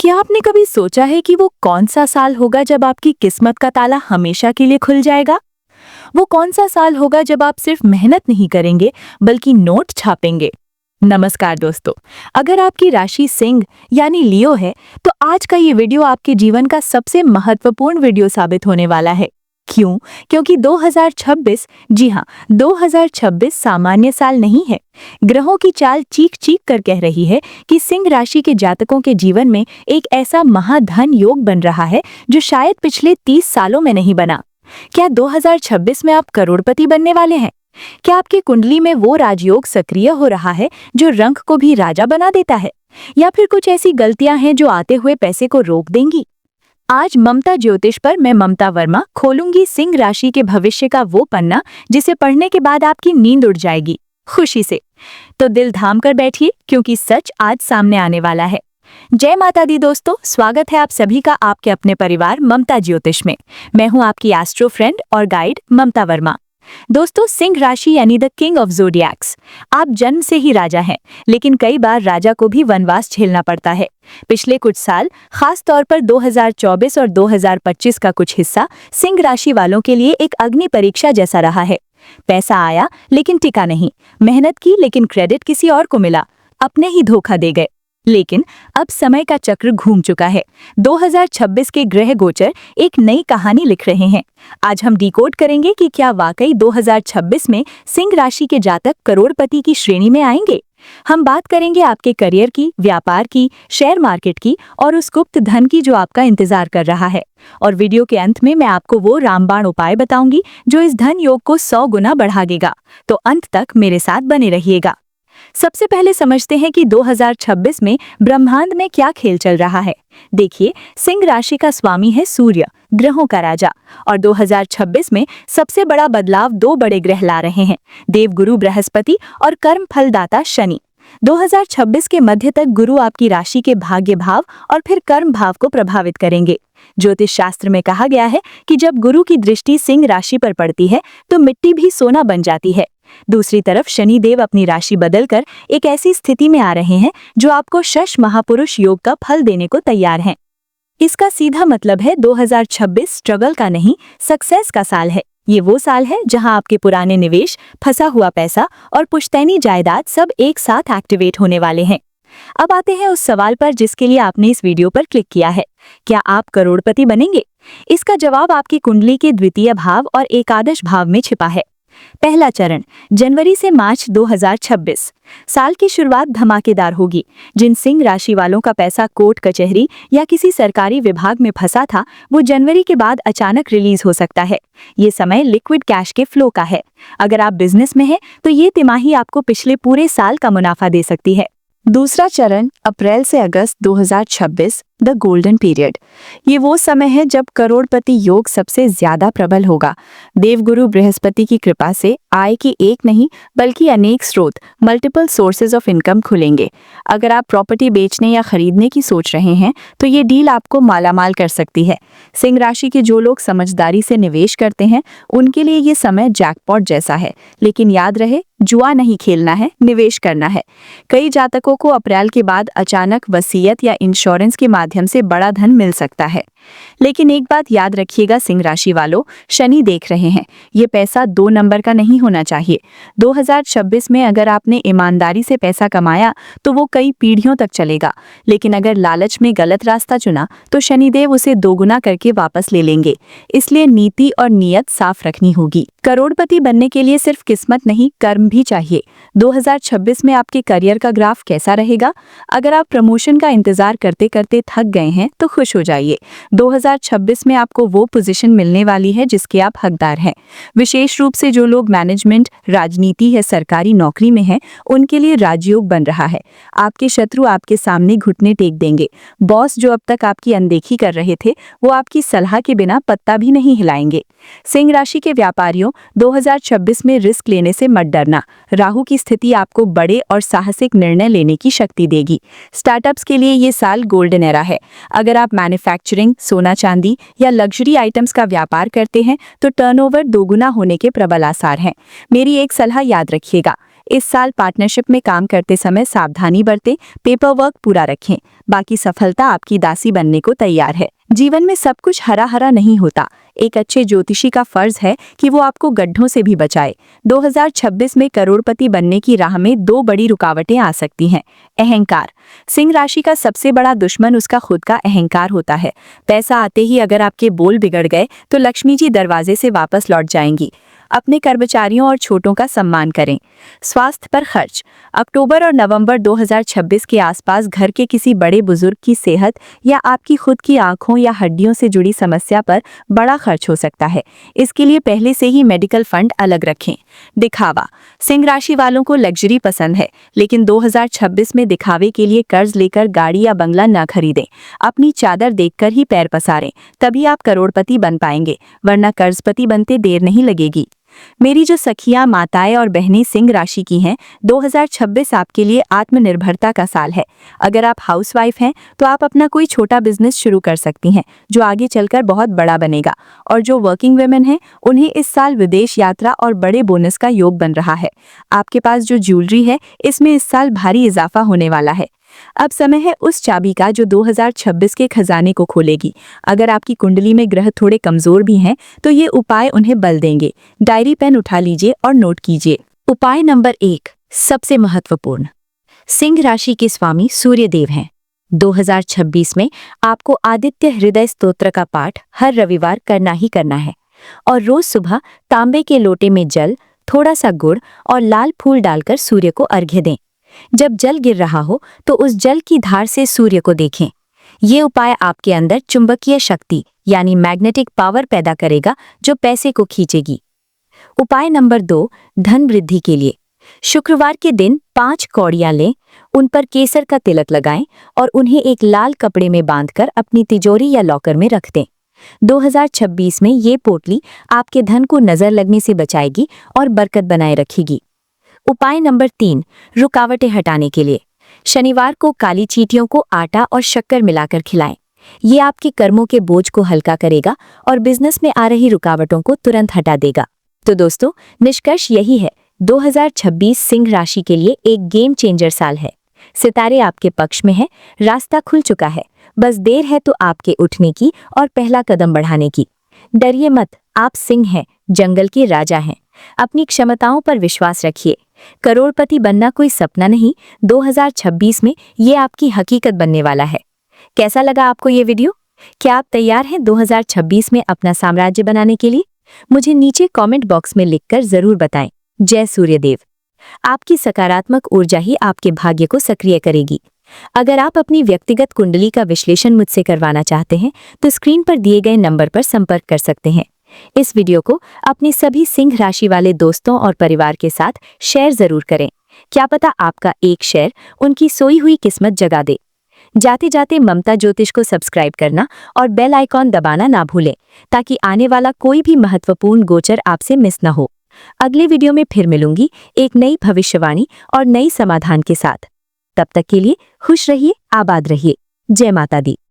क्या आपने कभी सोचा है कि वो कौन सा साल होगा जब आपकी किस्मत का ताला हमेशा के लिए खुल जाएगा? वो कौन सा साल होगा जब आप सिर्फ मेहनत नहीं करेंगे बल्कि नोट छापेंगे? नमस्कार दोस्तों, अगर आपकी राशि सिंह यानी लियो है तो आज का ये वीडियो आपके जीवन का सबसे महत्वपूर्ण वीडियो साबित होने वाला है। क्यों? क्योंकि 2026, जी हाँ, 2026 सामान्य साल नहीं है। ग्रहों की चाल चीख चीख कर कह रही है कि सिंह राशि के जातकों के जीवन में एक ऐसा महाधन योग बन रहा है जो शायद पिछले 30 सालों में नहीं बना। क्या 2026 में आप करोड़पति बनने वाले हैं? क्या आपकी कुंडली में वो राजयोग सक्रिय हो रहा है जो रंक को भी राजा बना देता है? या फिर कुछ ऐसी गलतियां हैं जो आते हुए पैसे को रोक देंगी? आज ममता ज्योतिष पर मैं ममता वर्मा खोलूंगी सिंह राशि के भविष्य का वो पन्ना जिसे पढ़ने के बाद आपकी नींद उड़ जाएगी खुशी से। तो दिल थाम कर बैठिए क्योंकि सच आज सामने आने वाला है। जय माता दी दोस्तों, स्वागत है आप सभी का आपके अपने परिवार ममता ज्योतिष में। मैं हूं आपकी एस्ट्रो फ्रेंड और गाइड ममता वर्मा। दोस्तों, सिंह राशि यानी द किंग ऑफ ज़ोडिएक्स। आप जन्म से ही राजा हैं, लेकिन कई बार राजा को भी वनवास झेलना पड़ता है। पिछले कुछ साल, खास तौर पर 2024 और 2025 का कुछ हिस्सा सिंह राशि वालों के लिए एक अग्नि परीक्षा जैसा रहा है। पैसा आया लेकिन टिका नहीं, मेहनत की लेकिन क्रेडिट किसी और को मिला, अपने ही धोखा दे गए। लेकिन अब समय का चक्र घूम चुका है। 2026 के ग्रह गोचर एक नई कहानी लिख रहे हैं। आज हम डिकोड करेंगे कि क्या वाकई 2026 में सिंह राशि के जातक करोड़पति की श्रेणी में आएंगे। हम बात करेंगे आपके करियर की, व्यापार की, शेयर मार्केट की और उस गुप्त धन की जो आपका इंतजार कर रहा है। और वीडियो के अंत में मैं आपको वो रामबाण उपाय बताऊंगी जो इस धन योग को 100 गुना बढ़ा देगा। तो अंत तक मेरे साथ बने रहिएगा। सबसे पहले समझते हैं कि 2026 में ब्रह्मांड में क्या खेल चल रहा है। देखिए, सिंह राशि का स्वामी है सूर्य, ग्रहों का राजा, और 2026 में सबसे बड़ा बदलाव दो बड़े ग्रह ला रहे हैं, देवगुरु बृहस्पति और कर्म फलदाता शनि। 2026 के मध्य तक गुरु आपकी राशि के भाग्य भाव और फिर कर्म भाव को प्रभावित करेंगे। ज्योतिष शास्त्र में कहा गया है कि जब गुरु की दृष्टि सिंह राशि पर पड़ती है तो मिट्टी भी सोना बन जाती है। दूसरी तरफ शनि देव अपनी राशि बदलकर एक ऐसी स्थिति में आ रहे हैं जो आपको शश महापुरुष योग का फल देने को तैयार हैं। इसका सीधा मतलब है 2026 स्ट्रगल का नहीं, सक्सेस का साल है। ये वो साल है जहां आपके पुराने निवेश, फंसा हुआ पैसा और पुश्तैनी जायदाद सब एक साथ एक्टिवेट होने वाले हैं। अब आते हैं उस सवाल पर जिसके लिए आपने इस वीडियो पर क्लिक किया है। क्या आप करोड़पति बनेंगे? इसका जवाब आपकी कुंडली के द्वितीय भाव और एकादश भाव में छिपा है। पहला चरण जनवरी से मार्च 2026। साल की शुरुआत धमाकेदार होगी। जिन सिंह राशि वालों का पैसा कोर्ट कचहरी या किसी सरकारी विभाग में फंसा था, वो जनवरी के बाद अचानक रिलीज हो सकता है। ये समय लिक्विड कैश के फ्लो का है। अगर आप बिजनेस में हैं तो ये तिमाही आपको पिछले पूरे साल का मुनाफा दे सकती है। दूसरा चरण अप्रैल से अगस्त 2026, द गोल्डन पीरियड। ये वो समय है जब करोड़पति योग सबसे ज्यादा प्रबल होगा। देवगुरु बृहस्पति की कृपा से आय की एक नहीं बल्कि अनेक स्रोत, मल्टीपल सोर्सेज ऑफ इनकम खुलेंगे। अगर आप प्रॉपर्टी बेचने या खरीदने की सोच रहे हैं तो ये डील आपको मालामाल कर सकती है। सिंह राशि के जो लोग समझदारी से निवेश करते हैं उनके लिए ये समय जैकपॉट जैसा है। लेकिन याद रहे, जुआ नहीं खेलना है, निवेश करना है। कई जातकों को अप्रैल के बाद अचानक वसीयत या इंश्योरेंस के माध्यम से बड़ा धन मिल सकता है। लेकिन एक बात याद रखिएगा सिंह राशि वालों, शनि देख रहे हैं। ये पैसा 2 नंबर का नहीं होना चाहिए। 2026 में अगर आपने ईमानदारी से पैसा कमाया तो वो कई पीढ़ियों तक चलेगा। लेकिन अगर लालच में गलत रास्ता चुना तो शनिदेव उसे दोगुना करके वापस ले लेंगे। इसलिए नीति और नियत साफ रखनी होगी। करोड़पति बनने के लिए सिर्फ किस्मत नहीं, कर्म भी चाहिए। 2026 में आपके करियर का ग्राफ कैसा रहेगा? अगर आप प्रमोशन का इंतजार करते करते थक गए हैं तो खुश हो जाइए। 2026 में आपको वो पोजीशन मिलने वाली है जिसके आप हकदार हैं। विशेष रूप से जो लोग मैनेजमेंट, राजनीति या सरकारी नौकरी में हैं, उनके लिए राजयोग बन रहा है। आपके शत्रु आपके सामने घुटने टेक देंगे। बॉस जो अब तक आपकी अनदेखी कर रहे थे, वो आपकी सलाह के बिना पत्ता भी नहीं हिलाएंगे। सिंह राशि के व्यापारियों, 2026 में रिस्क लेने से मत डरना। राहु की स्थिति आपको बड़े और साहसिक निर्णय लेने की शक्ति देगी। स्टार्टअप्स के लिए ये साल गोल्डन एरा है। अगर आप मैन्युफैक्चरिंग, सोना चांदी या लग्जरी आइटम्स का व्यापार करते हैं तो टर्नओवर दोगुना होने के प्रबल आसार हैं। मेरी एक सलाह याद रखिएगा, इस साल पार्टनरशिप में काम करते समय सावधानी बरतें, पेपर वर्क पूरा रखें, बाकी सफलता आपकी दासी बनने को तैयार है। जीवन में सब कुछ हरा हरा नहीं होता। एक अच्छे ज्योतिषी का फर्ज है कि वो आपको गड्ढों से भी बचाए। 2026 में करोड़पति बनने की राह में 2 बड़ी रुकावटें आ सकती हैं। अहंकार। सिंह राशि का सबसे बड़ा दुश्मन उसका खुद का अहंकार होता है। पैसा आते ही अगर आपके बोल बिगड़ गए तो लक्ष्मी जी दरवाजे से वापस लौट जाएंगी। अपने कर्मचारियों और छोटों का सम्मान करें। स्वास्थ्य पर खर्च। अक्टूबर और नवंबर 2026 के आसपास घर के किसी बड़े बुजुर्ग की सेहत या आपकी खुद की आंखों या हड्डियों से जुड़ी समस्या पर बड़ा खर्च हो सकता है। इसके लिए पहले से ही मेडिकल फंड अलग रखें। दिखावा। सिंह राशि वालों को लग्जरी पसंद है, लेकिन 2026 में दिखावे के लिए कर्ज लेकर गाड़ी या बंगला न खरीदें। अपनी चादर देखकर ही पैर पसारें, तभी आप करोड़पति बन पाएंगे, वरना कर्जपति बनते देर नहीं लगेगी। मेरी जो सखियां, माताएं और बहनें सिंह राशि की हैं, 2026 आपके लिए आत्मनिर्भरता का साल है। अगर आप हाउसवाइफ हैं तो आप अपना कोई छोटा बिजनेस शुरू कर सकती हैं, जो आगे चलकर बहुत बड़ा बनेगा। और जो वर्किंग वुमेन हैं, उन्हें इस साल विदेश यात्रा और बड़े बोनस का योग बन रहा है। आपके पास जो ज्वेलरी है, इसमें इस साल भारी इजाफा होने वाला है। अब समय है उस चाबी का जो 2026 के खजाने को खोलेगी। अगर आपकी कुंडली में ग्रह थोड़े कमजोर भी हैं, तो ये उपाय उन्हें बल देंगे। डायरी पेन उठा लीजिए और नोट कीजिए। उपाय नंबर 1, सबसे महत्वपूर्ण। सिंह राशि के स्वामी सूर्यदेव हैं। 2026 में आपको आदित्य हृदय स्तोत्र का पाठ हर रविवार करना ही करना है और रोज सुबह तांबे के लोटे में जल, थोड़ा सा गुड़ और लाल फूल डालकर सूर्य को अर्घ्य दें। जब जल गिर रहा हो तो उस जल की धार से सूर्य को देखें। ये उपाय आपके अंदर चुंबकीय शक्ति यानी मैग्नेटिक पावर पैदा करेगा, जो पैसे को खींचेगी। उपाय नंबर 2, धन वृद्धि के लिए। शुक्रवार के दिन 5 कौड़ियां लें, उन पर केसर का तिलक लगाएं और उन्हें एक लाल कपड़े में बांधकर अपनी तिजोरी या लॉकर में रख दें। 2026 में ये पोटली आपके धन को नजर लगने से बचाएगी और बरकत बनाए रखेगी। उपाय नंबर 3, रुकावटें हटाने के लिए। शनिवार को काली चींटियों को आटा और शक्कर मिलाकर खिलाएं। ये आपके कर्मों के बोझ को हल्का करेगा और बिजनेस में आ रही रुकावटों को तुरंत हटा देगा। तो दोस्तों, निष्कर्ष यही है, 2026 सिंह राशि के लिए एक गेम चेंजर साल है। सितारे आपके पक्ष में हैं, रास्ता खुल चुका है, बस देर है तो आपके उठने की और पहला कदम बढ़ाने की। डरिए मत, आप सिंह हैं, जंगल के राजा हैं। अपनी क्षमताओं पर विश्वास रखिए। करोड़पति बनना कोई सपना नहीं, 2026 में ये आपकी हकीकत बनने वाला है। कैसा लगा आपको ये वीडियो? क्या आप तैयार हैं 2026 में अपना साम्राज्य बनाने के लिए? मुझे नीचे कमेंट बॉक्स में लिखकर जरूर बताएं। जय सूर्यदेव। आपकी सकारात्मक ऊर्जा ही आपके भाग्य को सक्रिय करेगी। अगर आप अपनी व्यक्तिगत कुंडली का विश्लेषण मुझसे करवाना चाहते हैं तो स्क्रीन पर दिए गए नंबर पर संपर्क कर सकते हैं। इस वीडियो को अपने सभी सिंह राशि वाले दोस्तों और परिवार के साथ शेयर जरूर करें। क्या पता आपका एक शेयर उनकी सोई हुई किस्मत जगा दे। जाते जाते ममता ज्योतिष को सब्सक्राइब करना और बेल आइकॉन दबाना ना भूलें, ताकि आने वाला कोई भी महत्वपूर्ण गोचर आपसे मिस न हो। अगले वीडियो में फिर मिलूंगी एक नई भविष्यवाणी और नई समाधान के साथ। तब तक के लिए खुश रहिए, आबाद रहिए। जय माता दी।